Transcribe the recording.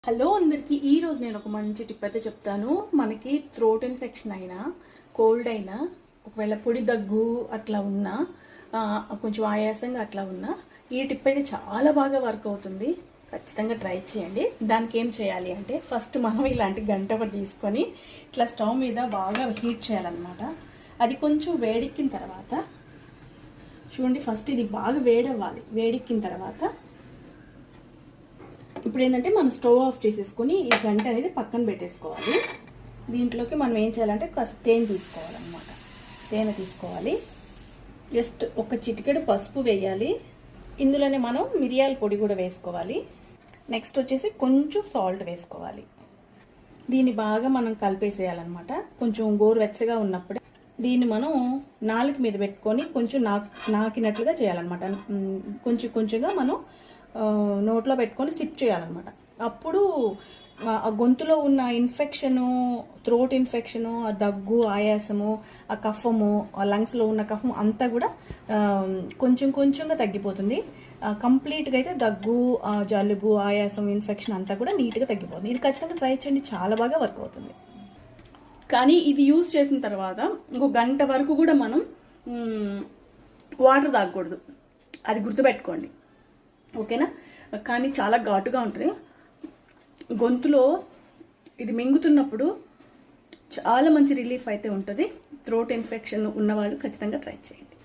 Hello అందరికీ ఈరోజు నేను ఒక మంచి టిప్ అయితే చెప్తాను. మనకి థ్రోట్ ఇన్ఫెక్షన్ అయినా కోల్డ్ అయినా ఒకవేళ పొడి దగ్గు అట్లా ఉన్నా కొంచెం ఆయాసంగా అట్లా ఉన్నా ఈ టిప్ అయితే చాలా బాగా వర్క్ అవుతుంది. ఖచ్చితంగా ట్రై చేయండి. దానికి ఏం చేయాలి అంటే ఫస్ట్ మనం ఇలాంటి గంట ఒకటి తీసుకొని ఇట్లా స్టవ్ మీద బాగా హీట్ చేయాలన్నమాట. అది కొంచెం వేడెక్కిన తర్వాత చూడండి, ఫస్ట్ ఇది బాగా వేడవ్వాలి. వేడెక్కిన తర్వాత ఇప్పుడు ఏంటంటే మనం స్టవ్ ఆఫ్ చేసేసుకొని ఈ గంట అనేది పక్కన పెట్టేసుకోవాలి. దీంట్లోకి మనం ఏం చేయాలంటే కాస్త తేనె తీసుకోవాలన్నమాట. తేనె తీసుకోవాలి. జస్ట్ ఒక చిటికెడు పసుపు వేయాలి. ఇందులోనే మనం మిరియాల పొడి కూడా వేసుకోవాలి. నెక్స్ట్ వచ్చేసి కొంచెం సాల్ట్ వేసుకోవాలి. దీన్ని బాగా మనం కలిపేసేయాలన్నమాట. కొంచెం గోరువెచ్చగా ఉన్నప్పుడే దీన్ని మనం నాలుక మీద పెట్టుకొని కొంచెం నాకినట్లుగా చేయాలన్నమాట. కొంచెం కొంచెంగా మనం నోట్లో పెట్టుకొని సిప్ చేయాలన్నమాట. అప్పుడు ఆ గొంతులో ఉన్న ఇన్ఫెక్షను, థ్రోట్ ఇన్ఫెక్షను, ఆ దగ్గు, ఆయాసము, ఆ కఫము, ఆ లంగ్స్లో ఉన్న కఫం అంతా కూడా కొంచెం కొంచెంగా తగ్గిపోతుంది. కంప్లీట్గా అయితే దగ్గు, జలుబు, ఆయాసం, ఇన్ఫెక్షన్ అంతా కూడా నీట్గా తగ్గిపోతుంది. ఇది ఖచ్చితంగా ట్రై చేయండి, చాలా బాగా వర్క్ అవుతుంది. కానీ ఇది యూజ్ చేసిన తర్వాత ఇంకో గంట వరకు కూడా మనం వాటర్ తాగకూడదు. అది గుర్తుపెట్టుకోండి, ఓకేనా? కానీ చాలా ఘాటుగా ఉంటుంది గొంతులో. ఇది మింగుతున్నప్పుడు చాలా మంచి రిలీఫ్ అయితే ఉంటుంది. థ్రోట్ ఇన్ఫెక్షన్ ఉన్నవాళ్ళు ఖచ్చితంగా ట్రై చేయండి.